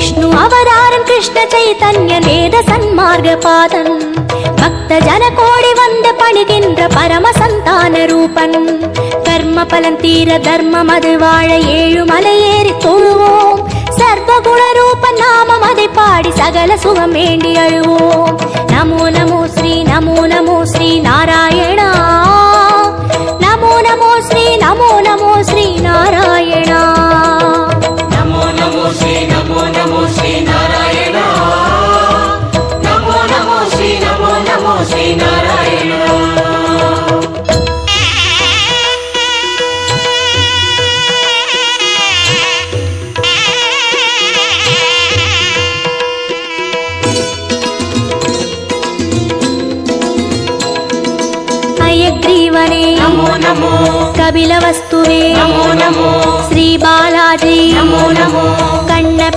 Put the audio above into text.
विष्णु अवतारं कृष्ण चैतन्य वेद सन्मार्ग पादन भक्त जन कोडि वंद पणिगिன்ற परम संतान रूपन कर्म फलं तीर धर्म मது வாழ ஏழுமலை ஏறி தொழுவோம் सर्वगुण रूप नाम मதை பாடி சகல சுகம் வேண்டி அழுவோம் நமோ நமோ ஸ்ரீ நாராயணா நமோ நமோ ஸ்ரீ நாராயணா நமோ நமோ ஸ்ரீ நாராயணா நமோ நமோ ஸ்ரீ நாராயணா हयग्रीवने नमो नमो कपिलवस्तुवे नमो नमो श्री बालाजी नमो नमो कण्ण